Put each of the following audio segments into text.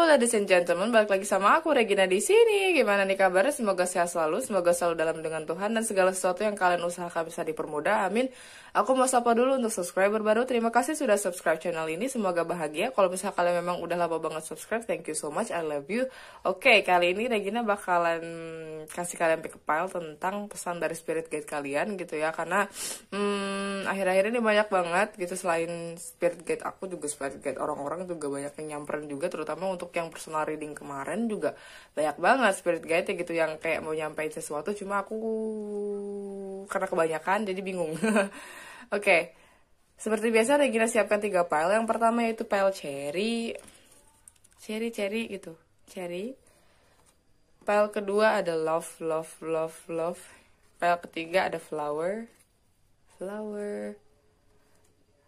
ladies and gentlemen, balik lagi sama aku Regina di sini. Gimana nih kabarnya? Semoga sehat selalu, semoga selalu dalam lindungan Tuhan dan segala sesuatu yang kalian usahakan bisa dipermudah. Amin. Aku mau sapa dulu untuk subscriber baru. Terima kasih sudah subscribe channel ini. Semoga bahagia. Kalau misalnya kalian memang udah lama banget subscribe, thank you so much. I love you. Oke, kali ini Regina bakalan kasih kalian pick up file tentang pesan dari spirit guide kalian gitu ya. Karena akhir-akhir ini banyak banget gitu, selain spirit guide aku juga spirit guide orang-orang juga banyak yang nyamperin juga, terutama untuk yang personal reading kemarin juga banyak banget spirit guide gitu yang kayak mau nyampein sesuatu, cuma aku karena kebanyakan jadi bingung. Oke, seperti biasa Regina siapkan 3 file. Yang pertama yaitu file cherry gitu, cherry. File kedua ada love. File ketiga ada flower.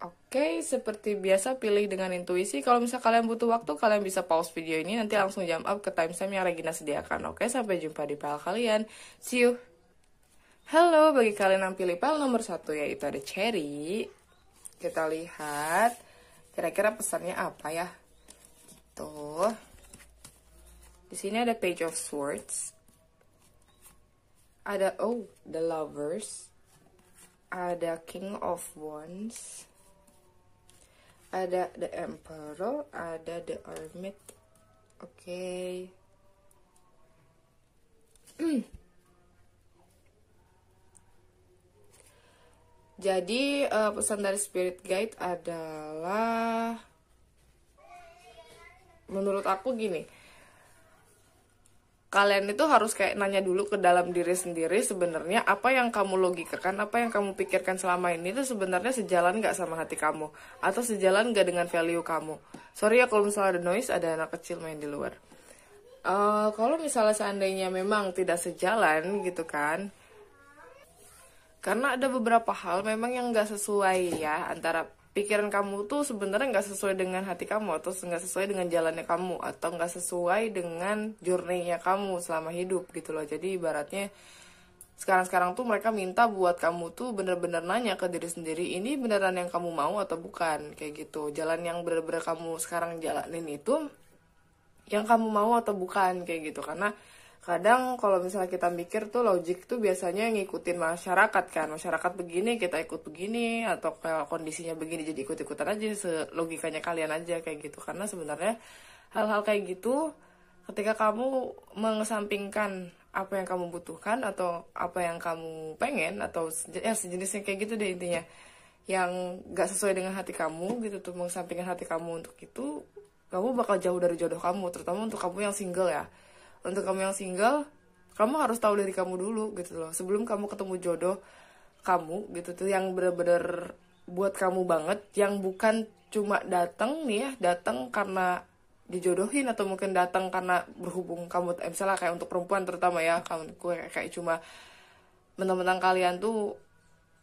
Oke, seperti biasa pilih dengan intuisi. Kalau misalnya kalian butuh waktu, kalian bisa pause video ini, nanti langsung jump up ke timestamp yang Regina sediakan. Oke, sampai jumpa di file kalian. See you. Halo, bagi kalian yang pilih file nomor 1 yaitu ada cherry. Kita lihat kira-kira pesannya apa ya. Tuh. Di sini ada Page of Swords. Ada the Lovers. Ada King of Wands. Ada The Emperor, ada The Hermit. Oke. Jadi pesan dari spirit guide adalah, menurut aku gini, kalian itu harus kayak nanya dulu ke dalam diri sendiri, sebenarnya apa yang kamu logikakan, apa yang kamu pikirkan selama ini itu sebenarnya sejalan nggak sama hati kamu, atau sejalan nggak dengan value kamu. Sorry ya kalau misalnya ada noise, ada anak kecil main di luar. Kalau misalnya seandainya memang tidak sejalan gitu kan, karena ada beberapa hal memang yang nggak sesuai ya, antara pikiran kamu tuh sebenarnya nggak sesuai dengan hati kamu, atau nggak sesuai dengan jalannya kamu, atau nggak sesuai dengan journey-nya kamu selama hidup gitu loh. Jadi ibaratnya sekarang tuh mereka minta buat kamu tuh bener-bener nanya ke diri sendiri, ini beneran yang kamu mau atau bukan, kayak gitu. Jalan yang bener-bener kamu sekarang jalanin itu yang kamu mau atau bukan, kayak gitu. Karena kadang kalau misalnya kita mikir tuh logik tuh biasanya ngikutin masyarakat kan, masyarakat begini kita ikut begini, atau kalau kondisinya begini jadi ikut-ikutan aja, selogikanya kalian aja kayak gitu. Karena sebenarnya hal-hal kayak gitu ketika kamu mengesampingkan apa yang kamu butuhkan atau apa yang kamu pengen, atau ya sejenisnya kayak gitu deh intinya, yang gak sesuai dengan hati kamu gitu tuh, mengesampingkan hati kamu untuk itu, kamu bakal jauh dari jodoh kamu, terutama untuk kamu yang single ya. Untuk kamu yang single, kamu harus tahu dari kamu dulu gitu loh, sebelum kamu ketemu jodoh kamu gitu tuh, yang bener-bener buat kamu banget, yang bukan cuma datang nih ya, datang karena dijodohin, atau mungkin datang karena berhubung kamu, misalnya kayak untuk perempuan terutama ya, kamu kayak cuma mentang-mentang kalian tuh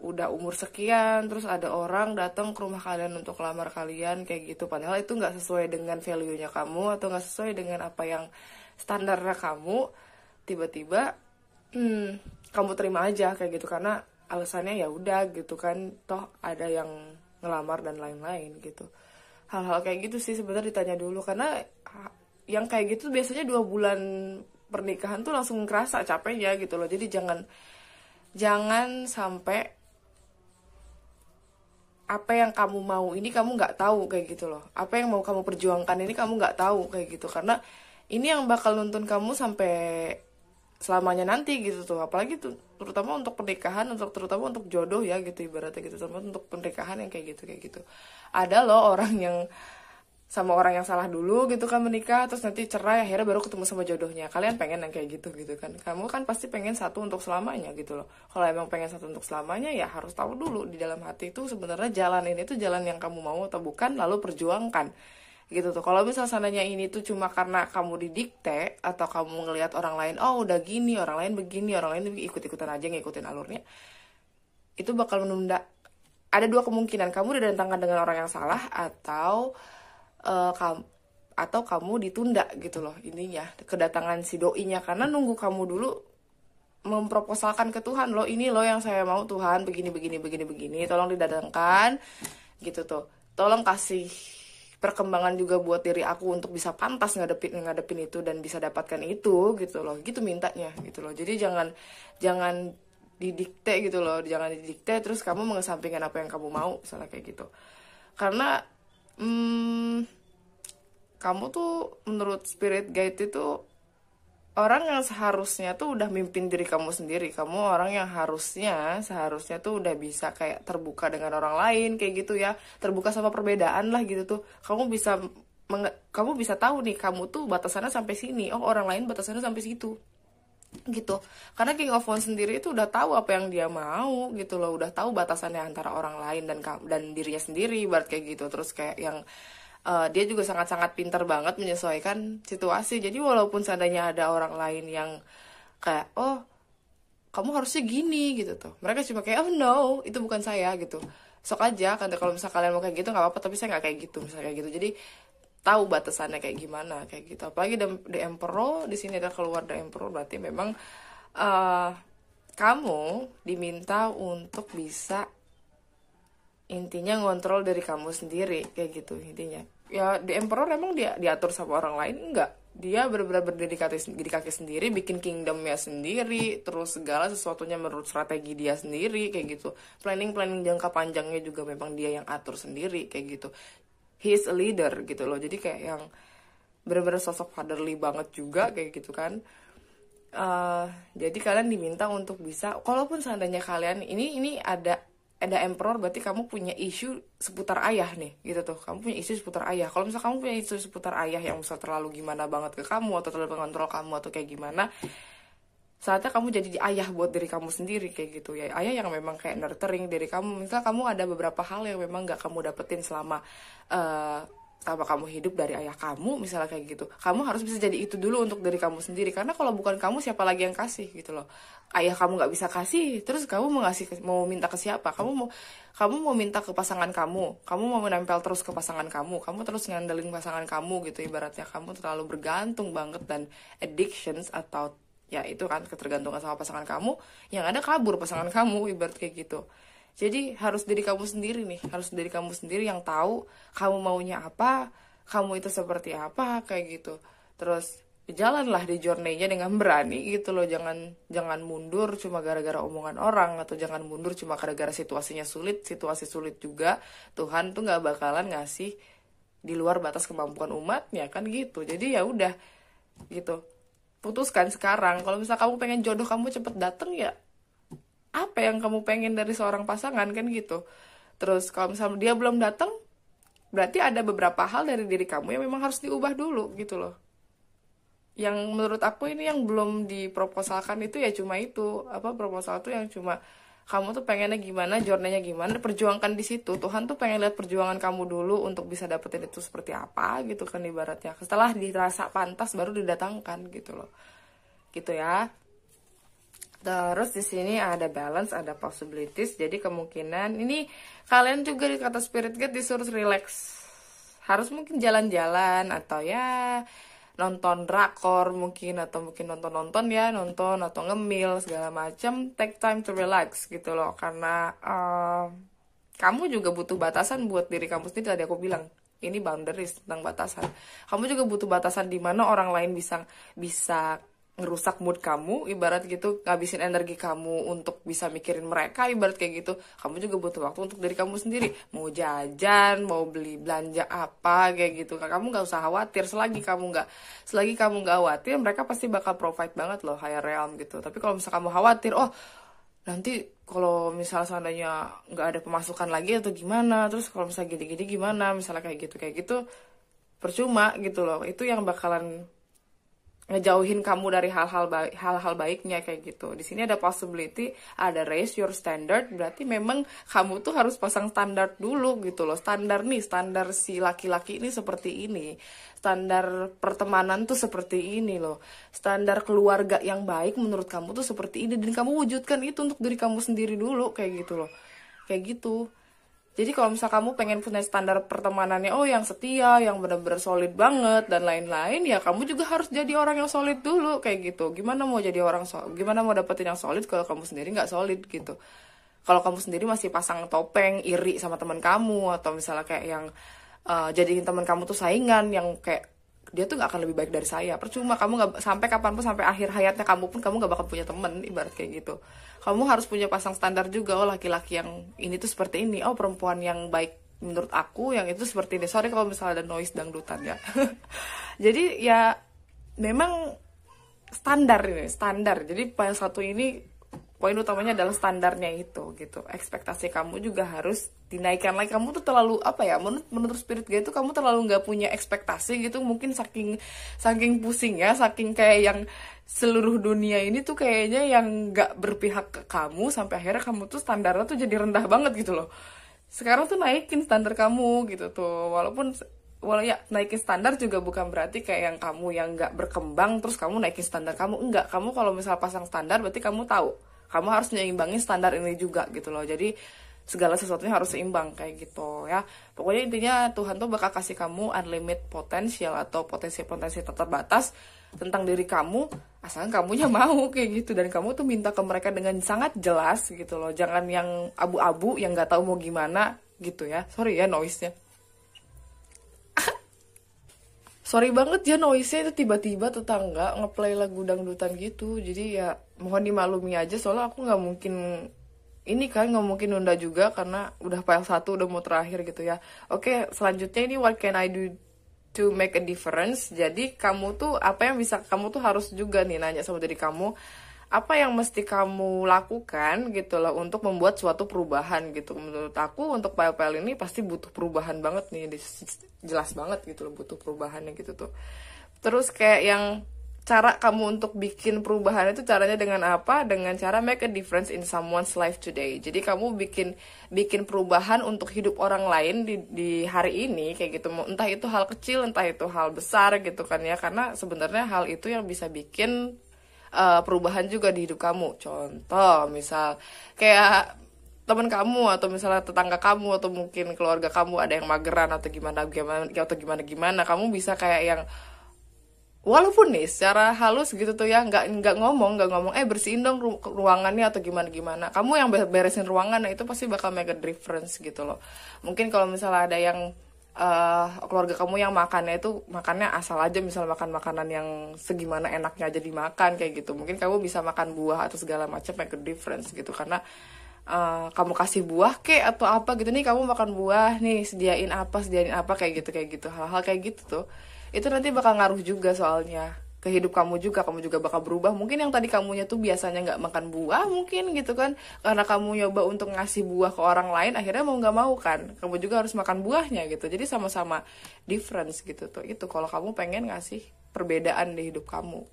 udah umur sekian, terus ada orang datang ke rumah kalian untuk lamar kalian kayak gitu, padahal itu nggak sesuai dengan value-nya kamu, atau nggak sesuai dengan apa yang standarnya kamu, tiba-tiba kamu terima aja kayak gitu, karena alasannya ya udah gitu kan, toh ada yang ngelamar dan lain-lain gitu. Hal-hal kayak gitu sih sebenarnya ditanya dulu, karena yang kayak gitu biasanya 2 bulan pernikahan tuh langsung kerasa capeknya gitu loh. Jadi jangan sampai apa yang kamu mau ini kamu nggak tahu kayak gitu loh, apa yang mau kamu perjuangkan ini kamu nggak tahu kayak gitu, karena ini yang bakal nuntun kamu sampai selamanya nanti gitu tuh. Apalagi tuh terutama untuk pernikahan, terutama untuk jodoh ya gitu ibaratnya gitu, terutama untuk pernikahan yang kayak gitu. Ada loh orang yang sama orang yang salah dulu gitu kan menikah, terus nanti cerai, akhirnya baru ketemu sama jodohnya. Kalian pengen yang kayak gitu kan, kamu kan pasti pengen satu untuk selamanya gitu loh. Kalau emang pengen satu untuk selamanya ya harus tahu dulu di dalam hati itu sebenarnya jalan ini tuh jalan yang kamu mau atau bukan, lalu perjuangkan gitu tuh. Kalau misalnya seandainya ini tuh cuma karena kamu didikte, atau kamu ngelihat orang lain, oh udah gini, orang lain begini, orang lain ikut-ikutan aja ngikutin alurnya, itu bakal menunda. Ada 2 kemungkinan, kamu didatangkan dengan orang yang salah, atau kamu ditunda gitu loh intinya kedatangan si doinya, karena nunggu kamu dulu memproposalkan ke Tuhan, loh ini loh yang saya mau Tuhan, begini, tolong didatangkan gitu tuh, tolong kasih perkembangan juga buat diri aku untuk bisa pantas ngadepin itu dan bisa dapatkan itu gitu loh, gitu mintanya gitu loh. Jadi jangan didikte gitu loh, jangan didikte terus kamu mengesampingkan apa yang kamu mau misalnya kayak gitu. Karena kamu tuh menurut spirit guide itu orang yang seharusnya tuh udah mimpin diri kamu sendiri. Kamu orang yang seharusnya tuh udah bisa kayak terbuka dengan orang lain kayak gitu ya, terbuka sama perbedaan lah gitu tuh. Kamu bisa tahu nih kamu tuh batasannya sampai sini, oh orang lain batasannya sampai situ gitu. Karena King of Wands sendiri itu udah tahu apa yang dia mau gitu loh, udah tahu batasannya antara orang lain dan dirinya sendiri, ibarat kayak gitu. Terus kayak yang dia juga sangat-sangat pintar banget menyesuaikan situasi. Jadi walaupun seandainya ada orang lain yang kayak, oh kamu harusnya gini gitu tuh, mereka cuma kayak, oh no itu bukan saya gitu, sok aja kan kalau misalnya kalian mau kayak gitu nggak apa-apa, tapi saya nggak kayak gitu misalnya kayak gitu. Jadi tahu batasannya kayak gimana kayak gitu. Apalagi The Emperor di sini ada keluar The Emperor, berarti memang kamu diminta untuk bisa intinya ngontrol dari kamu sendiri kayak gitu intinya. Ya The Emperor emang dia diatur sama orang lain enggak, dia benar-benar berdiri kaki sendiri, bikin kingdomnya sendiri, terus segala sesuatunya menurut strategi dia sendiri kayak gitu. Planning jangka panjangnya juga memang dia yang atur sendiri kayak gitu. He is a leader gitu loh. Jadi kayak yang benar-benar sosok fatherly banget juga kayak gitu kan. Jadi kalian diminta untuk bisa, kalaupun seandainya kalian ini ada Emperor, berarti kamu punya isu seputar ayah nih gitu tuh. Kamu punya isu seputar ayah. Kalau misalnya kamu punya isu seputar ayah yang misal terlalu gimana banget ke kamu, atau terlalu mengontrol kamu, atau kayak gimana, saatnya kamu jadi ayah buat diri kamu sendiri kayak gitu ya. Ayah yang memang kayak nurturing diri kamu. Misal kamu ada beberapa hal yang memang gak kamu dapetin selama kamu hidup dari ayah kamu misalnya kayak gitu, kamu harus bisa jadi itu dulu untuk diri kamu sendiri. Karena kalau bukan kamu, siapa lagi yang kasih gitu loh. Ayah kamu nggak bisa kasih, terus kamu mau minta ke siapa? Kamu mau minta ke pasangan kamu mau menempel terus ke pasangan kamu terus ngandelin pasangan kamu gitu. Ibaratnya kamu terlalu bergantung banget dan addictions, atau ya itu kan ketergantungan sama pasangan kamu, yang ada kabur pasangan kamu, ibarat kayak gitu. Jadi harus diri kamu sendiri nih, harus diri kamu sendiri yang tahu kamu maunya apa, kamu itu seperti apa kayak gitu. Terus jalanlah di journey-nya dengan berani gitu loh. Jangan mundur cuma gara-gara omongan orang, atau jangan mundur cuma gara-gara situasi sulit juga. Tuhan tuh nggak bakalan ngasih di luar batas kemampuan umatnya kan gitu. Jadi ya udah gitu. Putuskan sekarang. Kalau misalnya kamu pengen jodoh kamu cepet dateng, ya apa yang kamu pengen dari seorang pasangan kan gitu. Terus kalau misalnya dia belum datang, berarti ada beberapa hal dari diri kamu yang memang harus diubah dulu gitu loh. Yang menurut aku ini yang belum diproposalkan itu ya cuma itu, proposal tuh yang cuma kamu tuh pengennya gimana, journey-nya gimana, perjuangkan di situ. Tuhan tuh pengen lihat perjuangan kamu dulu untuk bisa dapetin itu seperti apa gitu kan ibaratnya. Setelah dirasa pantas baru didatangkan gitu loh. Gitu ya. Terus di sini ada balance, ada possibilities. Jadi kemungkinan ini kalian juga di kata spirit guide disuruh relax. Harus mungkin jalan-jalan, atau ya nonton drakor mungkin, atau mungkin nonton atau ngemil segala macam. Take time to relax gitu loh. Karena kamu juga butuh batasan buat diri kamu sendiri. Tadi aku bilang ini boundaries, tentang batasan. Kamu juga butuh batasan di mana orang lain bisa ngerusak mood kamu, ibarat gitu, ngabisin energi kamu untuk bisa mikirin mereka, ibarat kayak gitu. Kamu juga butuh waktu untuk diri kamu sendiri, mau jajan, mau beli belanja apa kayak gitu. Kamu nggak usah khawatir, selagi kamu nggak khawatir, mereka pasti bakal provide banget loh, higher realm gitu. Tapi kalau misalnya kamu khawatir, oh nanti kalau misalnya seandainya nggak ada pemasukan lagi atau gimana, terus kalau misalnya gini-gini gimana, misalnya kayak gitu percuma gitu loh. Itu yang bakalan ngejauhin kamu dari hal-hal baiknya kayak gitu. Di sini ada possibility, ada raise your standard, berarti memang kamu tuh harus pasang standar dulu gitu loh. Standar si laki-laki ini seperti ini. Standar pertemanan tuh seperti ini loh. Standar keluarga yang baik menurut kamu tuh seperti ini, dan kamu wujudkan itu untuk diri kamu sendiri dulu kayak gitu loh. Kayak gitu. Jadi kalau misal kamu pengen punya standar pertemanannya, oh yang setia, yang benar-benar solid banget dan lain-lain, ya kamu juga harus jadi orang yang solid dulu kayak gitu. Gimana mau dapetin yang solid kalau kamu sendiri nggak solid gitu. Kalau kamu sendiri masih pasang topeng, iri sama teman kamu, atau misalnya kayak yang jadiin teman kamu tuh saingan yang kayak dia tuh nggak akan lebih baik dari saya. Percuma, kamu nggak, sampai kapanpun, sampai akhir hayatnya kamu pun kamu nggak bakal punya temen, ibarat kayak gitu. Kamu harus punya pasang standar juga. Oh, laki-laki yang ini tuh seperti ini, oh perempuan yang baik menurut aku yang itu seperti ini. Sorry kalau misalnya ada noise dangdutan ya. Jadi ya memang standar ini, standar. Jadi poin satu ini, poin utamanya adalah standarnya itu gitu. Ekspektasi kamu juga harus dinaikkan lagi. Kamu tuh terlalu apa ya, menurut spirit guide itu kamu terlalu nggak punya ekspektasi gitu, mungkin saking pusing ya, saking kayak yang seluruh dunia ini tuh kayaknya yang nggak berpihak ke kamu, sampai akhirnya kamu tuh standarnya tuh jadi rendah banget gitu loh. Sekarang tuh naikin standar kamu gitu tuh, walau ya naikin standar juga bukan berarti kayak yang kamu yang nggak berkembang terus kamu naikin standar kamu, enggak. Kamu kalau misal pasang standar berarti kamu tahu kamu harus nyimbangin standar ini juga gitu loh. Jadi segala sesuatunya harus seimbang kayak gitu ya. Pokoknya intinya Tuhan tuh bakal kasih kamu unlimited potensial atau potensi-potensi tak terbatas tentang diri kamu, asalkan kamunya mau kayak gitu. Dan kamu tuh minta ke mereka dengan sangat jelas gitu loh. Jangan yang abu-abu yang nggak tahu mau gimana gitu ya. Sorry ya noise-nya. Sorry banget ya noise-nya, itu tiba-tiba tetangga ngeplay lagu dangdutan gitu. Jadi ya mohon dimaklumi aja, soalnya aku nggak mungkin ini kan, nggak mungkin nunda juga karena udah file 1 udah mau terakhir gitu ya. Oke, selanjutnya ini what can I do to make a difference. Jadi kamu tuh apa yang bisa, kamu tuh harus juga nih nanya sama diri kamu, apa yang mesti kamu lakukan gitu loh untuk membuat suatu perubahan gitu. Menurut aku untuk PL ini pasti butuh perubahan banget nih, jelas banget gitu loh butuh perubahannya gitu tuh. Terus kayak yang cara kamu untuk bikin perubahan itu caranya dengan apa? Dengan cara make a difference in someone's life today. Jadi kamu bikin perubahan untuk hidup orang lain di hari ini kayak gitu. Entah itu hal kecil, entah itu hal besar gitu kan ya. Karena sebenarnya hal itu yang bisa bikin perubahan juga di hidup kamu. Contoh misal kayak teman kamu atau misalnya tetangga kamu atau mungkin keluarga kamu ada yang mageran atau gimana kamu bisa kayak yang walaupun nih secara halus gitu tuh ya, nggak ngomong bersihin dong ruangannya atau gimana, kamu yang beresin ruangan, nah itu pasti bakal make a difference gitu loh. Mungkin kalau misalnya ada yang keluarga kamu yang makannya asal aja, misal makan makanan yang segimana enaknya aja dimakan kayak gitu, mungkin kamu bisa makan buah atau segala macam, make a difference gitu. Karena kamu kasih buah atau apa gitu, nih kamu makan buah nih, sediain apa kayak gitu, hal-hal kayak gitu tuh, itu nanti bakal ngaruh juga soalnya ke hidup kamu juga bakal berubah. Mungkin yang tadi kamunya tuh biasanya nggak makan buah mungkin gitu kan, karena kamu nyoba untuk ngasih buah ke orang lain, akhirnya mau nggak mau kan kamu juga harus makan buahnya gitu. Jadi sama-sama difference gitu tuh. Itu kalau kamu pengen ngasih perbedaan di hidup kamu,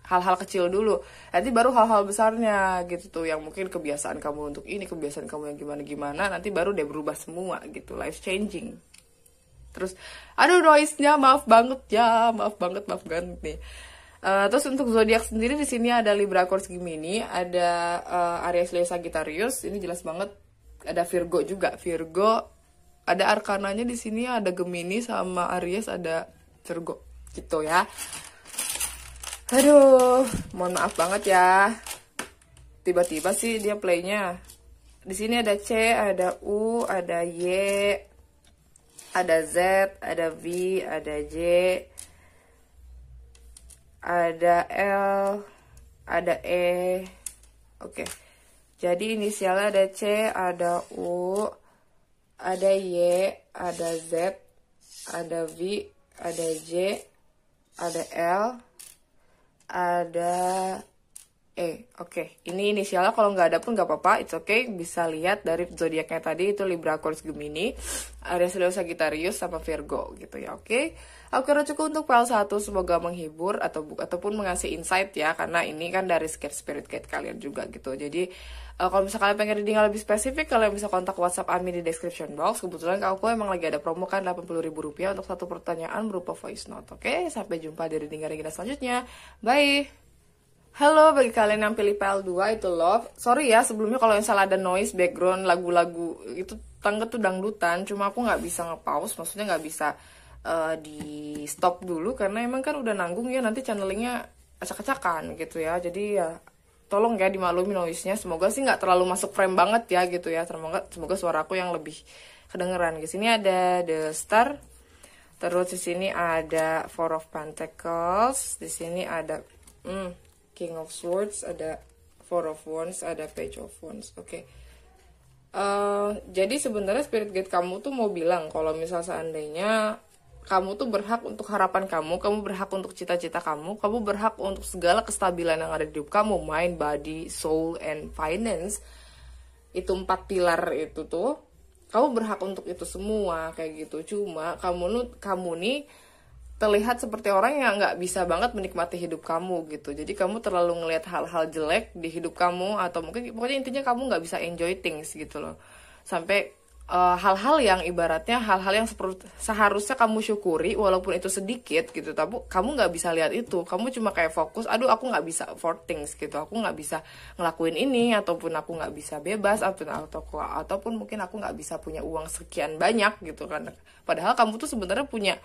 hal-hal kecil dulu, nanti baru hal-hal besarnya gitu tuh, yang mungkin kebiasaan kamu untuk ini, kebiasaan kamu yang gimana, nanti baru dia berubah semua gitu, life changing. Terus aduh noise-nya maaf banget nih. Terus untuk zodiak sendiri di sini ada Libra, Aquarius, Gemini, ada Aries, Leo, Sagittarius. Ini jelas banget ada Virgo juga. Virgo ada arkananya di sini, ada Gemini sama Aries, ada Virgo gitu ya. Aduh, mohon maaf banget ya. Tiba-tiba sih dia playnya. Di sini ada C, ada U, ada Y, ada Z, ada V, ada J, ada L, ada E. Oke. Jadi inisialnya ada C, ada U, ada Y, ada Z, ada V, ada J, ada L, ada E. Oke. Ini inisialnya kalau nggak ada pun nggak apa-apa, it's okay. Bisa lihat dari zodiaknya tadi itu Libra, Aquarius, Gemini, Aries, Leo, Sagittarius sama Virgo gitu ya. Oke. Aku kira cukup untuk file 1, semoga menghibur ataupun mengasih insight ya, karena ini kan dari spirit guide kalian juga gitu. Jadi kalau misalnya kalian pengen reading yang lebih spesifik, kalian bisa kontak WhatsApp Ami di description box. Kebetulan aku emang lagi ada promo kan Rp80.000 untuk satu pertanyaan berupa voice note. Oke, sampai jumpa di reading selanjutnya. Bye. Halo, bagi kalian yang pilih PL2 itu love. Sorry ya sebelumnya kalau misalnya ada noise background lagu-lagu itu, tangga tuh dangdutan. Cuma aku nggak bisa nge-pause, maksudnya nggak bisa di stop dulu karena emang kan udah nanggung ya, nanti channelingnya acak-acakan gitu ya. Jadi ya tolong ya dimaklumi noise-nya. Semoga sih nggak terlalu masuk frame banget ya gitu ya. Semoga suara aku yang lebih kedengeran. Di sini ada The Star, Terus di sini ada Four of Pentacles, di sini ada King of Swords, ada Four of Wands, ada Page of Wands. Oke. Jadi sebenarnya spirit guide kamu tuh mau bilang kalau misal seandainya kamu tuh berhak untuk harapan kamu berhak untuk cita-cita kamu berhak untuk segala kestabilan yang ada di hidup kamu, mind, body, soul, and finance. Itu 4 pilar itu tuh. Kamu berhak untuk itu semua kayak gitu. Cuma kamu nih terlihat seperti orang yang nggak bisa banget menikmati hidup kamu gitu. Jadi kamu terlalu ngelihat hal-hal jelek di hidup kamu, atau mungkin pokoknya intinya kamu nggak bisa enjoy things gitu loh. Sampai hal-hal yang ibaratnya hal-hal yang seharusnya kamu syukuri walaupun itu sedikit gitu, tapi kamu nggak bisa lihat itu. Kamu cuma kayak fokus, aduh aku nggak bisa afford things gitu, aku nggak bisa ngelakuin ini, ataupun aku nggak bisa bebas, ataupun mungkin aku nggak bisa punya uang sekian banyak gitu kan. Padahal kamu tuh sebenarnya punya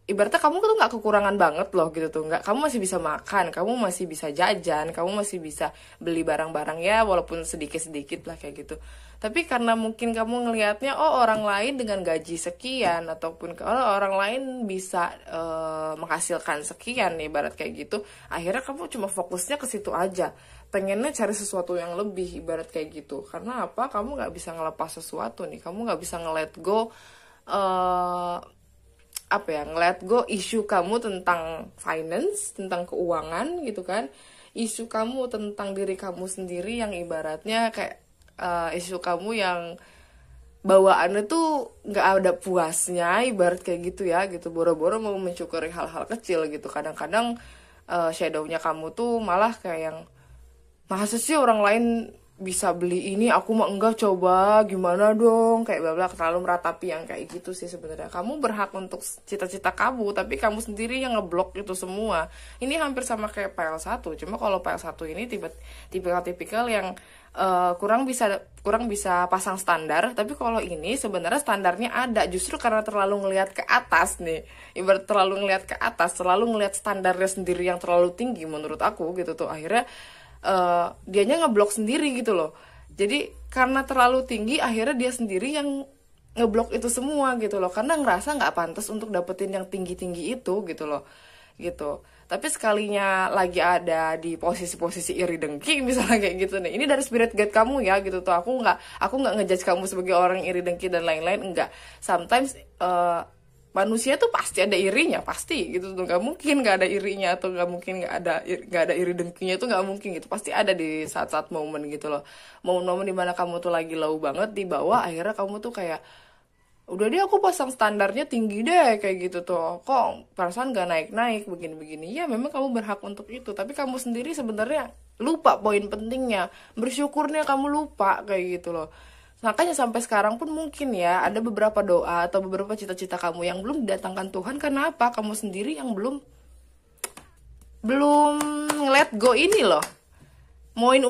ibaratnya kamu tuh nggak kekurangan banget loh gitu tuh, nggak, kamu masih bisa makan, kamu masih bisa jajan, kamu masih bisa beli barang-barang ya walaupun sedikit-sedikit lah kayak gitu. Tapi karena mungkin kamu ngelihatnya orang lain dengan gaji sekian, ataupun orang lain bisa menghasilkan sekian nih ibarat kayak gitu, akhirnya kamu cuma fokusnya ke situ aja, pengennya cari sesuatu yang lebih ibarat kayak gitu. Karena apa? Kamu nggak bisa ngelepas sesuatu nih, kamu nggak bisa nge-let go nge-let go isu kamu tentang finance, tentang keuangan gitu kan, isu kamu tentang diri kamu sendiri yang ibaratnya kayak isu kamu yang bawaannya tuh nggak ada puasnya ibarat kayak gitu ya gitu, boro-boro mau mensyukuri hal-hal kecil gitu. Kadang-kadang shadownya kamu tuh malah kayak yang, masa sih orang lain bisa beli ini, aku mah enggak, coba gimana dong, kayak bla bla, terlalu meratapi yang kayak gitu sih sebenarnya. Kamu berhak untuk cita-cita kamu, tapi kamu sendiri yang ngeblok itu semua. Ini hampir sama kayak pile 1, cuma kalau pile 1 ini tipikal yang kurang bisa pasang standar, tapi kalau ini sebenarnya standarnya ada, justru karena terlalu ngelihat ke atas nih, ibarat terlalu ngelihat ke atas, terlalu ngelihat standarnya sendiri yang terlalu tinggi menurut aku gitu tuh, akhirnya dianya ngeblok sendiri gitu loh. Jadi karena terlalu tinggi, akhirnya dia sendiri yang ngeblok itu semua gitu loh, karena ngerasa nggak pantas untuk dapetin yang tinggi-tinggi itu gitu loh gitu. Tapi sekalinya lagi ada di posisi-posisi iri dengki misalnya kayak gitu nih, ini dari spirit guide kamu ya gitu tuh. Aku nggak ngejudge kamu sebagai orang iri dengki dan lain-lain, enggak. Sometimes manusia tuh pasti ada irinya, pasti gitu tuh, nggak mungkin nggak ada irinya, atau nggak mungkin nggak ada iri dengkinya, tuh nggak mungkin gitu, pasti ada di saat-saat momen gitu loh, momen-momen dimana kamu tuh lagi low banget di bawah, akhirnya kamu tuh kayak, udah deh aku pasang standarnya tinggi deh kayak gitu tuh, kok perasaan nggak naik-naik begini-begini. Ya memang kamu berhak untuk itu, tapi kamu sendiri sebenarnya lupa poin pentingnya, bersyukurnya kamu lupa kayak gitu loh. Makanya sampai sekarang pun mungkin ya ada beberapa doa atau beberapa cita-cita kamu yang belum didatangkan Tuhan. Kenapa? Kamu sendiri yang belum let go ini loh.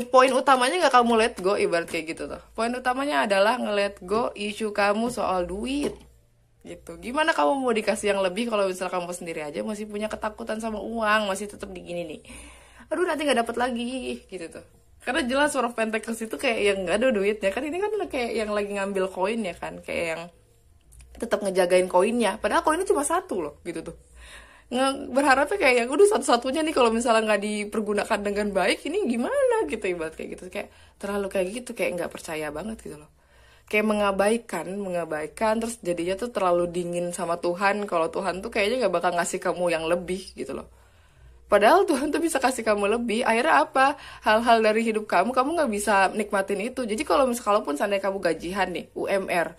Poin utamanya gak kamu let go, ibarat kayak gitu tuh. Poin utamanya adalah nge-let go isu kamu soal duit gitu. Gimana kamu mau dikasih yang lebih kalau misal kamu sendiri aja masih punya ketakutan sama uang, masih tetap digini nih, aduh nanti gak dapet lagi gitu tuh. Karena jelas Four of Pentacles itu kayak yang gak ada duitnya kan, ini kan kayak yang lagi ngambil koin ya kan, kayak yang tetap ngejagain koinnya, padahal koinnya cuma 1 loh gitu tuh. Berharapnya kayak yang udah satu-satunya nih, kalau misalnya nggak dipergunakan dengan baik ini gimana gitu, ibarat kayak gitu, kayak terlalu kayak gitu, kayak nggak percaya banget gitu loh, kayak mengabaikan terus jadinya tuh terlalu dingin sama Tuhan, kalau Tuhan tuh kayaknya nggak bakal ngasih kamu yang lebih gitu loh. Padahal Tuhan tuh bisa kasih kamu lebih. Akhirnya apa? Hal-hal dari hidup kamu nggak bisa nikmatin itu. Jadi kalaupun seandainya kamu gajian nih, UMR,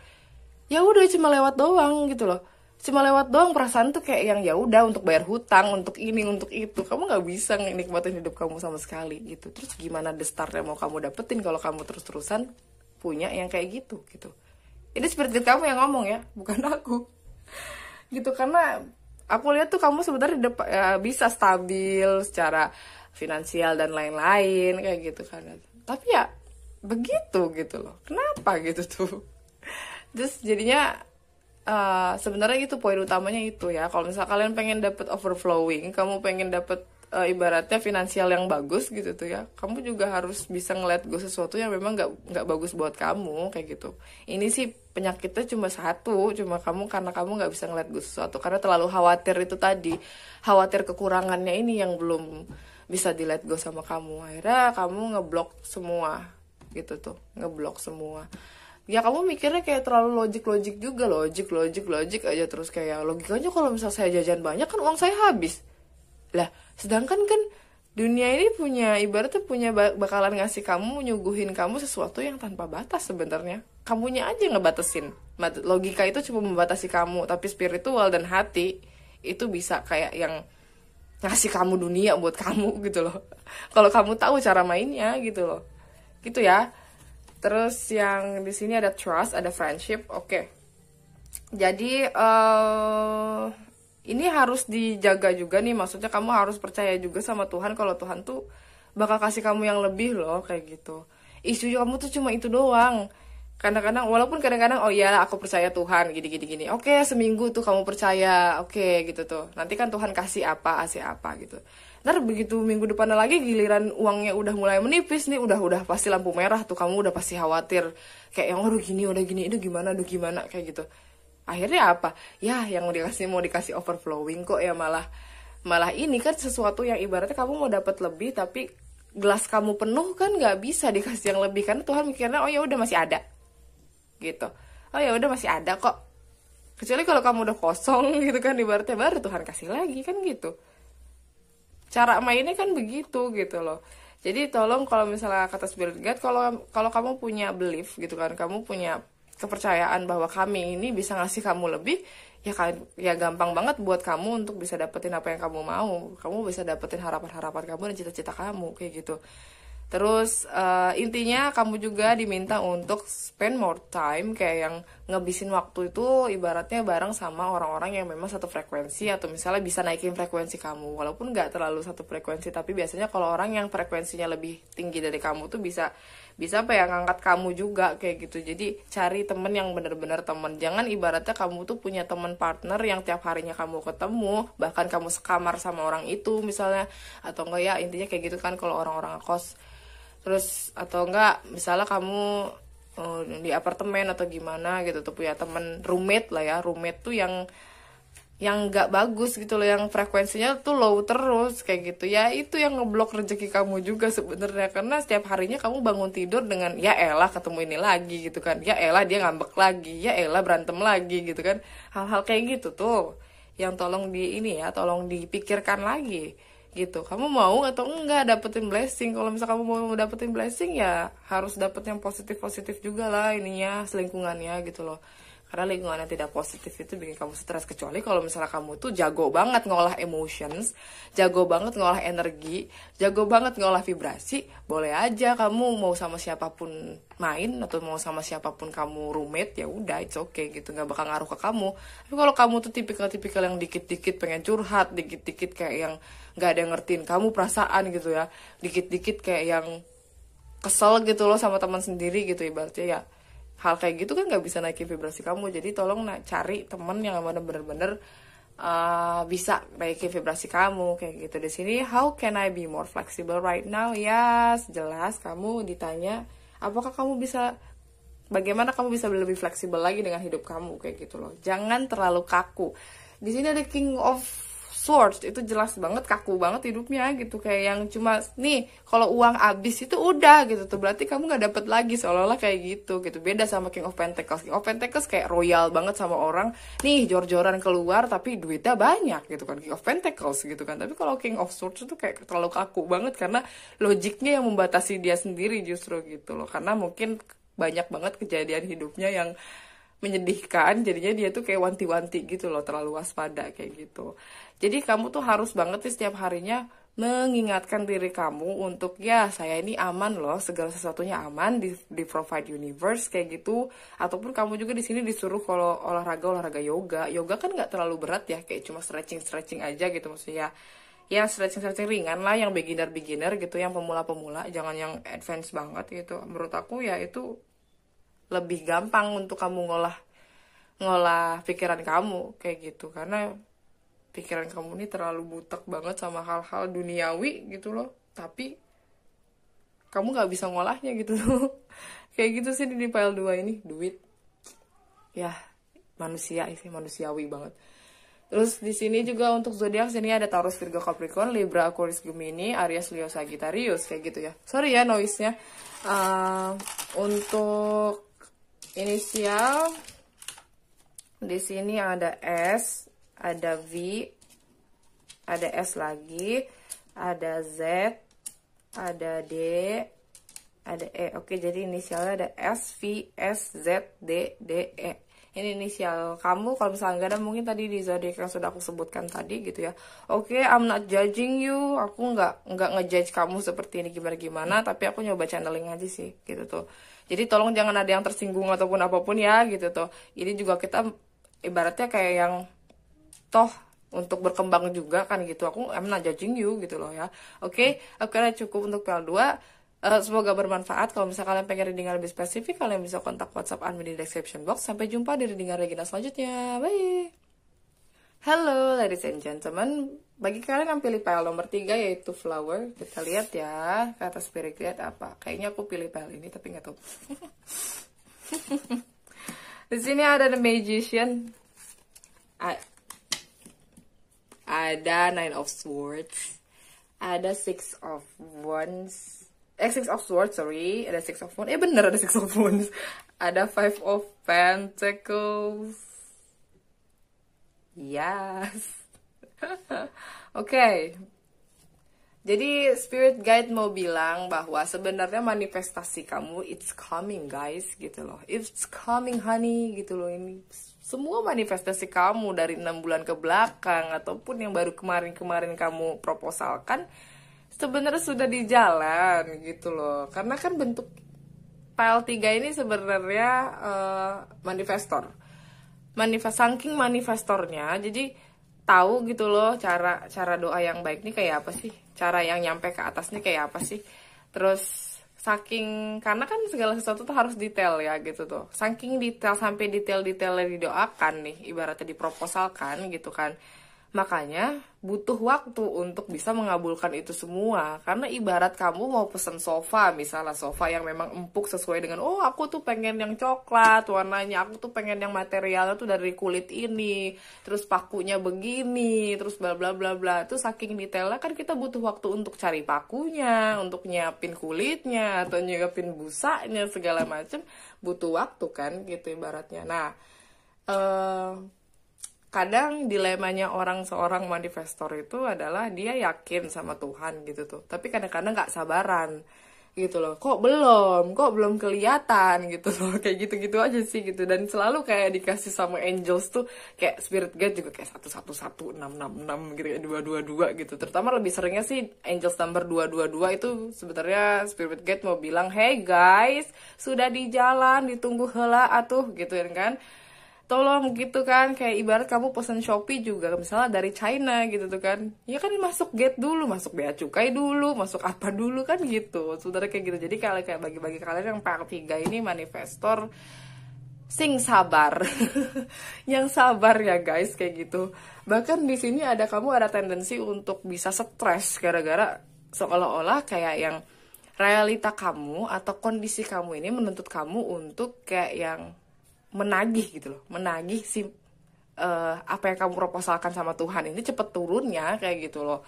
ya udah cuma lewat doang gitu loh. Cuma lewat doang, perasaan tuh kayak yang ya udah untuk bayar hutang, untuk ini, untuk itu. Kamu nggak bisa nikmatin hidup kamu sama sekali gitu. Terus gimana the startnya mau kamu dapetin kalau kamu terus-terusan punya yang kayak gitu gitu. Ini seperti kamu yang ngomong ya, bukan aku. Gitu, karena aku lihat tuh kamu sebenarnya bisa stabil secara finansial dan lain-lain kayak gitu kan. Tapi ya begitu gitu loh. Kenapa gitu tuh? Terus jadinya sebenarnya itu poin utamanya itu ya. Kalau misalnya kalian pengen dapet overflowing, kamu pengen dapet ibaratnya finansial yang bagus gitu tuh ya, kamu juga harus bisa ngeliat go sesuatu yang memang nggak bagus buat kamu kayak gitu. Ini sih penyakitnya cuma satu, cuma karena kamu nggak bisa ngeliat go sesuatu karena terlalu khawatir itu tadi, khawatir kekurangannya ini yang belum bisa dilihat go sama kamu, akhirnya kamu ngeblok semua gitu tuh, ngeblok semua. Ya kamu mikirnya kayak terlalu logik juga, logik aja terus, kayak logikanya kalau misal saya jajan banyak kan uang saya habis lah. Sedangkan kan dunia ini ibaratnya punya bakalan ngasih kamu, nyuguhin kamu sesuatu yang tanpa batas sebenarnya. Kamunya aja ngebatasin. Logika itu cuma membatasi kamu, tapi spiritual dan hati itu bisa kayak yang ngasih kamu dunia buat kamu gitu loh. Kalau kamu tahu cara mainnya gitu loh. Gitu ya. Terus yang di sini ada trust, ada friendship. Oke. Jadi ini harus dijaga juga nih, maksudnya kamu harus percaya juga sama Tuhan kalau Tuhan tuh bakal kasih kamu yang lebih loh kayak gitu. Isu kamu tuh cuma itu doang. Kadang-kadang walaupun kadang-kadang oh ya aku percaya Tuhan gini. Oke, seminggu tuh kamu percaya. Oke, gitu tuh. Nanti kan Tuhan kasih apa gitu. Ntar begitu minggu depannya lagi giliran uangnya udah mulai menipis nih, udah pasti lampu merah tuh, kamu udah pasti khawatir kayak yang udah gini itu gimana kayak gitu. Akhirnya apa ya, yang mau dikasih overflowing kok ya, malah ini kan sesuatu yang ibaratnya kamu mau dapat lebih tapi gelas kamu penuh kan nggak bisa dikasih yang lebih karena Tuhan mikirnya oh ya udah masih ada gitu, oh ya udah masih ada kok, kecuali kalau kamu udah kosong gitu kan, ibaratnya baru Tuhan kasih lagi kan gitu. Cara mainnya kan begitu gitu loh. Jadi tolong kalau misalnya kata Spirit Guide, kalau kamu punya belief gitu kan, kamu punya kepercayaan bahwa kami ini bisa ngasih kamu lebih, ya gampang banget buat kamu untuk bisa dapetin apa yang kamu mau. Kamu bisa dapetin harapan-harapan kamu dan cita-cita kamu kayak gitu. Terus intinya kamu juga diminta untuk spend more time, kayak yang ngebisin waktu itu ibaratnya bareng sama orang-orang yang memang satu frekuensi, atau misalnya bisa naikin frekuensi kamu walaupun nggak terlalu satu frekuensi, tapi biasanya kalau orang yang frekuensinya lebih tinggi dari kamu tuh bisa apa ya, ngangkat kamu juga kayak gitu. Jadi cari temen yang bener-bener temen, jangan ibaratnya kamu tuh punya temen partner yang tiap harinya kamu ketemu, bahkan kamu sekamar sama orang itu misalnya, atau enggak ya intinya kayak gitu kan kalau orang-orang kos. Terus atau enggak misalnya kamu di apartemen atau gimana gitu tuh punya temen roommate lah ya, roommate tuh yang nggak bagus gitu loh, yang frekuensinya tuh low terus kayak gitu ya, itu yang ngeblok rezeki kamu juga sebenarnya, karena setiap harinya kamu bangun tidur dengan ya elah ketemu ini lagi gitu kan, ya elah dia ngambek lagi, ya elah berantem lagi gitu kan. Hal-hal kayak gitu tuh yang tolong tolong dipikirkan lagi gitu. Kamu mau atau enggak dapetin blessing? Kalau misal kamu mau dapetin blessing ya harus dapet yang positif juga lah ininya, selingkungannya gitu loh. Karena lingkungan yang tidak positif itu bikin kamu stres, kecuali kalau misalnya kamu tuh jago banget ngolah emotions, jago banget ngolah energi, jago banget ngolah vibrasi, boleh aja kamu mau sama siapapun main atau mau sama siapapun kamu roommate, ya udah it's okay gitu, nggak bakal ngaruh ke kamu. Tapi kalau kamu tuh tipikal yang dikit-dikit pengen curhat, dikit-dikit kayak yang nggak ada yang ngertiin kamu perasaan gitu ya, dikit-dikit kayak yang kesel gitu loh sama teman sendiri gitu ibaratnya ya, hal kayak gitu kan nggak bisa naikin vibrasi kamu. Jadi tolong cari temen yang bener-bener bisa naikin vibrasi kamu kayak gitu. Di sini how can I be more flexible right now? Ya jelas kamu ditanya apakah kamu bisa, bagaimana kamu bisa lebih fleksibel lagi dengan hidup kamu kayak gitu loh. Jangan terlalu kaku. Di sini ada King of Swords, itu jelas banget kaku banget hidupnya gitu, kayak yang cuma nih kalau uang habis itu udah gitu tuh, berarti kamu nggak dapet lagi, seolah-olah kayak gitu. Beda sama King of Pentacles. King of Pentacles kayak royal banget sama orang nih, jor-joran keluar tapi duitnya banyak gitu kan, King of Pentacles gitu kan. Tapi kalau King of Swords itu kayak terlalu kaku banget karena logiknya yang membatasi dia sendiri justru gitu loh, karena mungkin banyak banget kejadian hidupnya yang menyedihkan, jadinya dia tuh kayak wanti-wanti gitu loh, terlalu waspada kayak gitu. Jadi kamu tuh harus banget sih setiap harinya mengingatkan diri kamu untuk ya saya ini aman loh, segala sesuatunya aman di provide universe kayak gitu. Ataupun kamu juga di sini disuruh kalau olahraga yoga kan nggak terlalu berat ya, kayak cuma stretching aja gitu maksudnya ya stretching ringan lah, yang beginner gitu, yang pemula jangan yang advance banget gitu. Menurut aku ya itu lebih gampang untuk kamu ngolah pikiran kamu kayak gitu, karena pikiran kamu ini terlalu butek banget sama hal-hal duniawi gitu loh, tapi kamu nggak bisa ngolahnya gitu loh. Kayak gitu sih di pile 2 ini, duit. Ya, manusia sih, manusiawi banget. Terus di sini juga untuk zodiak sini ada Taurus, Virgo, Capricorn, Libra, Aquarius, Gemini, Aries, Leo, Sagittarius kayak gitu ya. Sorry ya noise-nya. Untuk inisial di sini ada S, ada V, ada S lagi, ada Z, ada D, ada E. Oke, jadi inisialnya ada S, V, S, Z, D, D, E. Ini inisial kamu. Kalau misalnya nggak ada, mungkin tadi di zodiak yang sudah aku sebutkan tadi gitu ya. Oke, I'm not judging you. Aku nggak ngejudge kamu seperti ini gimana-gimana, tapi aku nyoba channeling aja sih gitu tuh. Jadi tolong jangan ada yang tersinggung ataupun apapun ya gitu tuh. Ini juga kita ibaratnya kayak yang toh untuk berkembang juga kan gitu. I'm not judging you gitu loh ya. Oke, cukup untuk PL2. Semoga bermanfaat. Kalau misalnya kalian pengen readingan lebih spesifik, kalian bisa kontak WhatsApp admin di description box. Sampai jumpa di readingan Regina selanjutnya. Bye. Hello ladies and gentlemen. Bagi kalian yang pilih pile nomor 3 yaitu flower, kita lihat ya kata spirit guide apa. Kayaknya aku pilih pile ini tapi nggak tahu. Di sini ada the magician. Ada 9 of swords. Ada 6 of wands. Six of Swords, sorry. Ada 6 of Wands. Bener ada 6 of Wands. Ada 5 of Pentacles. Yes. Oke. Jadi spirit guide mau bilang bahwa sebenarnya manifestasi kamu it's coming guys gitu loh. It's coming honey gitu loh ini. Semua manifestasi kamu dari 6 bulan ke belakang ataupun yang baru kemarin-kemarin kamu proposalkan sebenarnya sudah di jalan gitu loh. Karena kan bentuk pile 3 ini sebenarnya manifestor. Saking manifestornya, jadi tahu gitu loh cara doa yang baik nih kayak apa sih? Cara yang nyampe ke atas nih kayak apa sih? Terus saking karena kan segala sesuatu tuh harus detail ya gitu tuh. Saking detail sampai detail-detailnya didoakan nih, ibaratnya diproposalkan gitu kan. Makanya butuh waktu untuk bisa mengabulkan itu semua. Karena ibarat kamu mau pesen sofa, misalnya sofa yang memang empuk sesuai dengan, oh aku tuh pengen yang coklat warnanya, aku tuh pengen yang materialnya tuh dari kulit ini, terus pakunya begini, terus bla bla bla bla. Itu saking detailnya kan kita butuh waktu untuk cari pakunya, untuk nyiapin kulitnya, atau nyiapin busanya, segala macem. Butuh waktu kan gitu ibaratnya. Nah, kadang dilemanya seorang manifestor itu adalah dia yakin sama Tuhan gitu tuh, tapi kadang-kadang nggak sabaran gitu loh, kok belum kelihatan gitu loh, kayak gitu-gitu aja sih gitu. Dan selalu kayak dikasih sama angels tuh kayak spirit guide juga kayak 111 666 gitu, kayak 222 gitu. Terutama lebih seringnya sih angels number 222 itu sebenarnya spirit guide mau bilang, hey guys, sudah di jalan, ditunggu heula atuh gitu kan. Tolong gitu kan, kayak ibarat kamu pesan Shopee juga misalnya dari China gitu tuh kan, ya kan masuk gate dulu, masuk bea cukai dulu, masuk apa dulu kan gitu sebenarnya kayak gitu. Jadi kalau kayak bagi kalian yang pile 3 ini manifestor sing sabar. Yang sabar ya guys kayak gitu. Bahkan di sini kamu ada tendensi untuk bisa stres gara-gara seolah-olah kayak yang realita kamu atau kondisi kamu ini menuntut kamu untuk kayak yang menagih gitu loh, menagih si apa yang kamu proposalkan sama Tuhan ini cepet turunnya kayak gitu loh.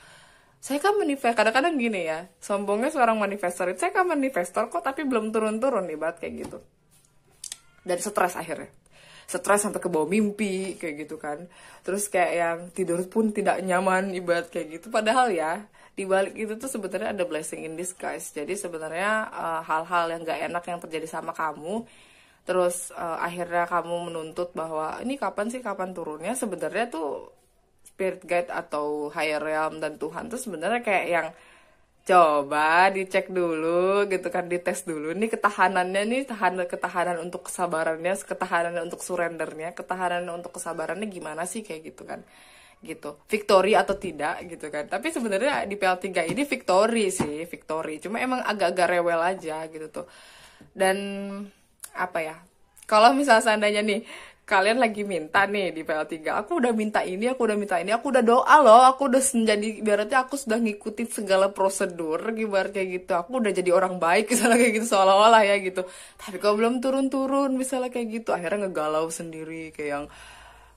Saya kan manifest, kadang-kadang gini ya, sombongnya seorang manifestor itu, saya kan manifestor kok tapi belum turun-turun nih banget kayak gitu. Dan stres akhirnya, stres sampai ke bawah mimpi kayak gitu kan. Terus kayak yang tidur pun tidak nyaman ibarat kayak gitu. Padahal ya di balik itu tuh sebenarnya ada blessing in disguise. Jadi sebenarnya hal-hal yang gak enak yang terjadi sama kamu, terus akhirnya kamu menuntut bahwa ini kapan turunnya, sebenarnya tuh spirit guide atau higher realm dan Tuhan tuh sebenarnya kayak yang coba dicek dulu gitu kan, dites dulu nih ketahanannya nih, ketahanan untuk kesabarannya, ketahanan untuk surrendernya, ketahanan untuk kesabarannya gimana sih kayak gitu kan, gitu, victory atau tidak gitu kan. Tapi sebenarnya di PL3 ini victory, cuma emang agak-agak rewel aja gitu tuh. Dan apa ya, kalau misalnya seandainya nih kalian lagi minta nih di PL3, aku udah minta ini, aku udah minta ini, aku udah doa loh, aku udah menjadi, ibaratnya aku sudah ngikutin segala prosedur, gimana kayak gitu, aku udah jadi orang baik misalnya kayak gitu, seolah-olah ya gitu. Tapi kalau belum turun-turun misalnya kayak gitu, akhirnya ngegalau sendiri kayak yang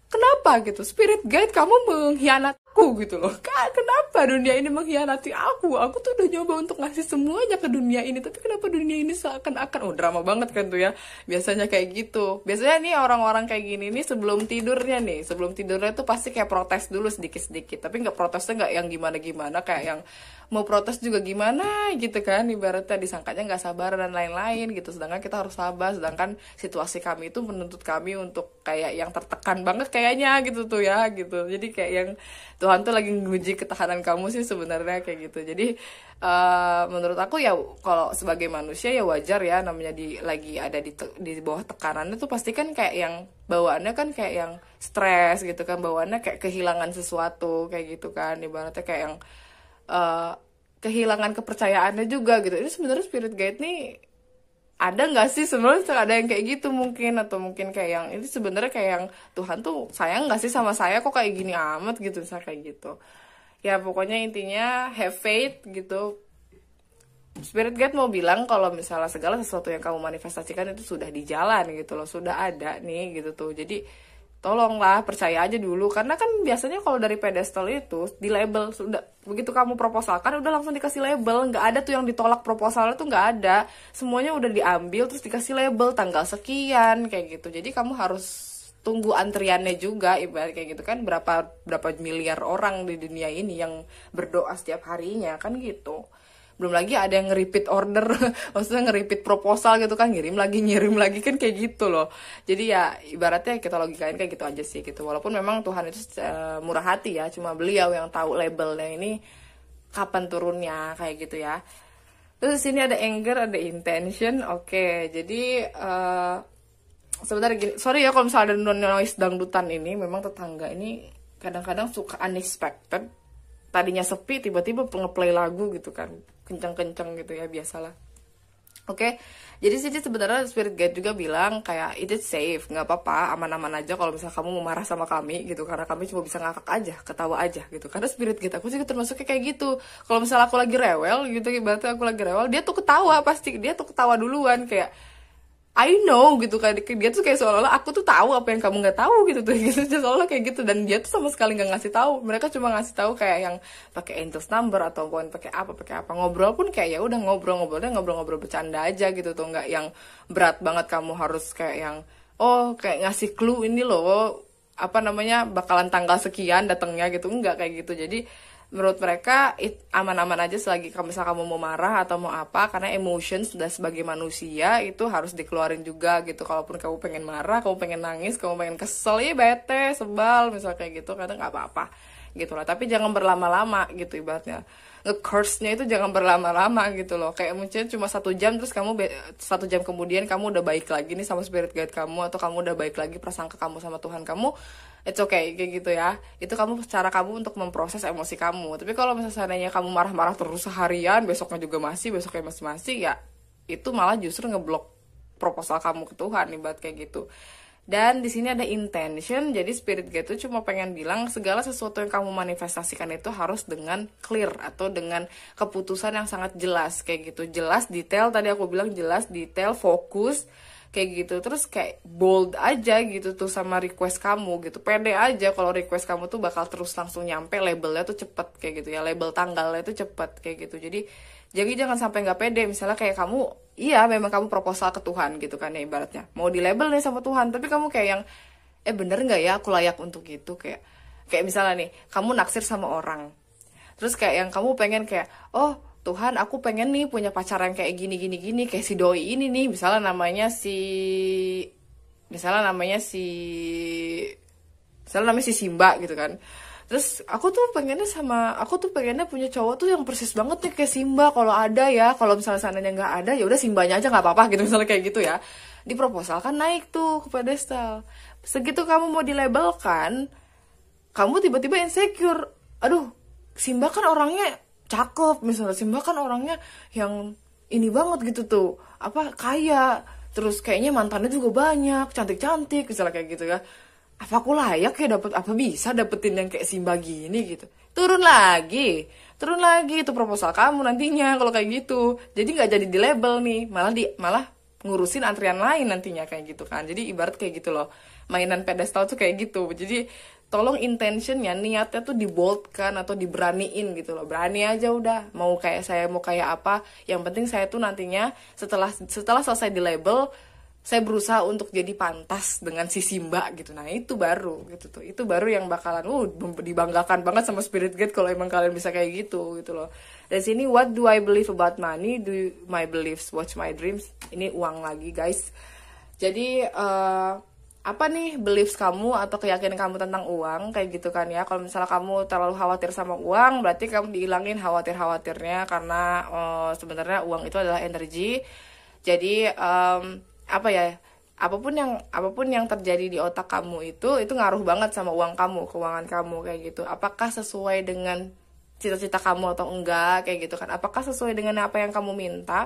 kenapa gitu, spirit guide kamu mengkhianatku gitu loh. Kenapa dunia ini mengkhianati aku tuh udah nyoba untuk ngasih semuanya ke dunia ini, tapi kenapa dunia ini seakan-akan, oh drama banget kan tuh ya, biasanya kayak gitu. Biasanya nih orang-orang kayak gini nih sebelum tidurnya tuh pasti kayak protes dulu sedikit-sedikit, tapi nggak protesnya nggak yang gimana-gimana, kayak yang mau protes juga gimana gitu kan, ibaratnya disangkanya nggak sabar dan lain-lain gitu, sedangkan kita harus sabar, sedangkan situasi kami itu menuntut kami untuk kayak yang tertekan banget kayaknya gitu tuh ya gitu. Jadi kayak yang Tuhan tuh lagi nguji ketahanan kamu sih sebenarnya kayak gitu. Jadi menurut aku ya kalau sebagai manusia ya wajar ya, namanya lagi ada di bawah tekanan itu pasti kan kayak yang bawaannya kan kayak yang stres gitu kan, bawaannya kayak kehilangan sesuatu kayak gitu kan, ibaratnya kayak yang kehilangan kepercayaannya juga gitu. Ini sebenarnya spirit guide nih ada nggak sih sebenarnya, ada yang kayak gitu mungkin, atau mungkin kayak yang ini sebenarnya kayak yang Tuhan tuh sayang nggak sih sama saya, kok kayak gini amat gitu misalnya kayak gitu ya. Pokoknya intinya have faith gitu. Spirit guide mau bilang kalau misalnya segala sesuatu yang kamu manifestasikan itu sudah di jalan gitu loh, sudah ada nih gitu tuh. Jadi tolonglah percaya aja dulu, karena kan biasanya kalau dari pedestal itu di label, sudah begitu kamu proposalkan udah langsung dikasih label, nggak ada tuh yang ditolak proposalnya tuh, nggak ada, semuanya udah diambil terus dikasih label tanggal sekian kayak gitu. Jadi kamu harus tunggu antriannya juga, ibarat kayak gitu kan, berapa miliar orang di dunia ini yang berdoa setiap harinya kan gitu. Belum lagi ada yang nge-repeat order maksudnya nge-repeat proposal gitu kan, ngirim lagi kan kayak gitu loh. Jadi ya ibaratnya kita logikain kayak gitu aja sih gitu. Walaupun memang Tuhan itu murah hati ya, cuma beliau yang tahu labelnya ini kapan turunnya kayak gitu ya. Terus di sini ada anger, ada intention. Oke, jadi sebentar gini, sorry ya kalau misalnya ada noise dangdutan, ini memang tetangga ini kadang-kadang suka unexpected, tadinya sepi tiba-tiba ngeplay lagu gitu kan, kenceng-kenceng gitu ya, biasalah. Oke, jadi sih sebenarnya spirit guide juga bilang kayak it is safe, nggak apa-apa, aman-aman aja kalau misalnya kamu mau marah sama kami gitu, karena kami cuma bisa ngakak aja, ketawa aja gitu. Karena spirit guide aku sih termasuknya kayak gitu. Kalau misalnya aku lagi rewel gitu, ibaratnya aku lagi rewel, dia tuh ketawa, pasti dia tuh ketawa duluan kayak I know gitu kan, dia tuh kayak seolah-olah aku tuh tahu apa yang kamu nggak tahu gitu tuh gitu, seolah kayak gitu. Dan dia tuh sama sekali nggak ngasih tahu, mereka cuma ngasih tahu kayak yang pakai angels number atau pakai apa, ngobrol pun kayak ya udah ngobrol bercanda aja gitu tuh, nggak yang berat banget kamu harus kayak yang oh kayak ngasih clue ini loh apa namanya bakalan tanggal sekian datangnya gitu, nggak kayak gitu. Jadi menurut mereka aman-aman aja selagi misalnya kamu mau marah atau mau apa, karena emotion sudah sebagai manusia itu harus dikeluarin juga gitu. Kalaupun kamu pengen marah, kamu pengen nangis, kamu pengen kesel, ya bete, sebal misalnya kayak gitu, kadang nggak apa-apa gitu lah. Tapi jangan berlama-lama gitu, ibaratnya nge-curse-nya itu jangan berlama-lama gitu loh. Kayak mungkin cuma 1 jam terus kamu 1 jam kemudian kamu udah baik lagi nih sama spirit guide kamu, atau kamu udah baik lagi prasangka kamu sama Tuhan kamu, it's okay kayak gitu ya. Itu cara kamu untuk memproses emosi kamu. Tapi kalau misalnya seandainya kamu marah-marah terus seharian, besoknya masih ya itu malah justru ngeblok proposal kamu ke Tuhan, ibarat kayak gitu. Dan di sini ada intention, jadi spirit guide itu cuma pengen bilang segala sesuatu yang kamu manifestasikan itu harus dengan clear atau dengan keputusan yang sangat jelas kayak gitu, jelas, detail. Tadi aku bilang jelas, detail, fokus kayak gitu. Terus kayak bold aja gitu tuh sama request kamu gitu, pede aja kalau request kamu tuh bakal terus langsung nyampe, labelnya tuh cepet kayak gitu ya, label tanggalnya tuh cepet kayak gitu. Jadi jangan sampai nggak pede. Misalnya kayak kamu, iya memang kamu proposal ke Tuhan gitu kan ya, ibaratnya mau di label nih sama Tuhan, tapi kamu kayak yang bener nggak ya aku layak untuk itu, kayak misalnya nih kamu naksir sama orang, terus kayak yang kamu pengen kayak oh Tuhan aku pengen nih punya pacar yang kayak gini kayak si doi ini nih, misalnya namanya si Simba gitu kan. Terus aku tuh pengennya punya cowok tuh yang persis banget nih kayak Simba, kalau ada ya, kalau misalnya seandainya nggak ada ya udah Simbanya aja nggak apa-apa gitu, misalnya kayak gitu ya. Di proposal kan naik tuh ke pedestal. Segitu kamu mau dilabelkan, kamu tiba-tiba insecure. Aduh, Simba kan orangnya cakep, misalnya Simba kan orangnya yang ini banget gitu tuh, apa kaya, terus kayaknya mantannya juga banyak, cantik-cantik misalnya kayak gitu ya. Apa aku layak ya dapat, apa bisa dapetin yang kayak Simba gini gitu. Turun lagi itu proposal kamu nantinya kalau kayak gitu. Jadi nggak jadi di label nih, malah ngurusin antrian lain nantinya kayak gitu kan. Jadi ibarat kayak gitu loh, mainan pedestal tuh kayak gitu. Jadi tolong intentionnya, niatnya tuh diboldkan atau diberaniin gitu loh. Berani aja udah, mau kayak saya mau kayak apa, yang penting saya tuh nantinya setelah selesai di label, saya berusaha untuk jadi pantas dengan si Simba gitu. Nah itu baru gitu tuh, itu baru yang bakalan dibanggakan banget sama Spirit Guide kalau emang kalian bisa kayak gitu gitu loh. Dan sini, what do I believe about money? Do my beliefs watch my dreams? Ini uang lagi guys. Jadi apa nih beliefs kamu atau keyakinan kamu tentang uang kayak gitu kan ya. Kalau misalnya kamu terlalu khawatir sama uang, berarti kamu dihilangin khawatir-khawatirnya, karena sebenarnya uang itu adalah energi. Jadi apa ya, apapun yang terjadi di otak kamu itu ngaruh banget sama uang kamu, keuangan kamu kayak gitu. Apakah sesuai dengan cita-cita kamu atau enggak kayak gitu kan? Apakah sesuai dengan apa yang kamu minta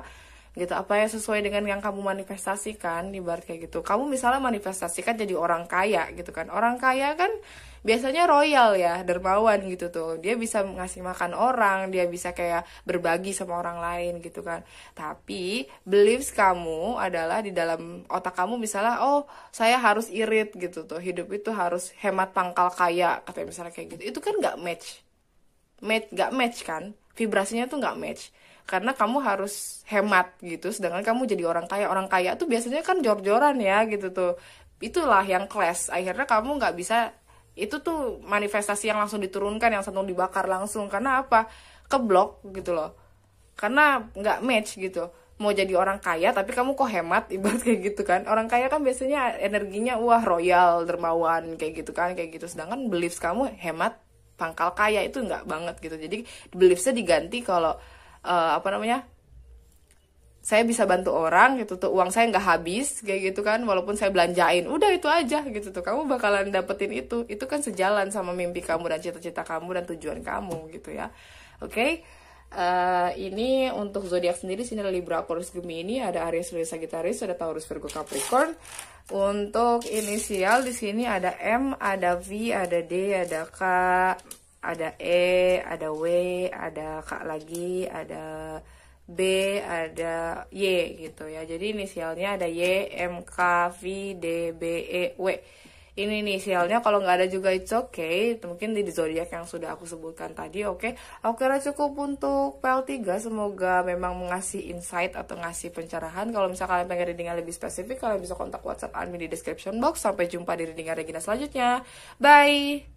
gitu, apa ya sesuai dengan yang kamu manifestasikan, ibarat kayak gitu. Kamu misalnya manifestasikan jadi orang kaya gitu kan. Orang kaya kan biasanya royal ya, dermawan gitu tuh. Dia bisa ngasih makan orang, dia bisa kayak berbagi sama orang lain gitu kan. Tapi beliefs kamu adalah di dalam otak kamu misalnya, oh saya harus irit gitu tuh, hidup itu harus hemat pangkal kaya katanya misalnya kayak gitu. Itu kan nggak match kan, vibrasinya tuh nggak match. Karena kamu harus hemat gitu, sedangkan kamu jadi orang kaya tuh biasanya kan jor-joran ya gitu tuh. Itulah yang clash, akhirnya kamu nggak bisa, itu tuh manifestasi yang langsung diturunkan, yang langsung dibakar langsung. Karena apa? Keblok gitu loh, karena nggak match gitu. Mau jadi orang kaya tapi kamu kok hemat, ibarat kayak gitu kan. Orang kaya kan biasanya energinya wah royal, dermawan kayak gitu kan, kayak gitu. Sedangkan beliefs kamu hemat pangkal kaya, itu nggak banget gitu. Jadi beliefsnya diganti kalau saya bisa bantu orang gitu tuh, uang saya nggak habis kayak gitu kan, walaupun saya belanjain, udah itu aja gitu tuh, kamu bakalan dapetin itu kan sejalan sama mimpi kamu dan cita-cita kamu dan tujuan kamu gitu ya. Oke. Ini untuk zodiak sendiri, sini ada Libra, Aquarius, Gemini, ada Aries, Leo, Sagittarius, ada Taurus, Virgo, Capricorn. Untuk inisial di sini ada M, ada V, ada D, ada K, ada E, ada W, ada K lagi, ada B, ada Y gitu ya. Jadi inisialnya ada Y, M, K, V, D, B, E, W. Ini inisialnya, kalau nggak ada juga it's okay. Mungkin di zodiak yang sudah aku sebutkan tadi, oke. Aku kira cukup untuk PL3. Semoga memang mengasih insight atau ngasih pencerahan. Kalau misalnya kalian pengen reading yang lebih spesifik, kalian bisa kontak WhatsApp admin di description box. Sampai jumpa di reading Regina selanjutnya. Bye!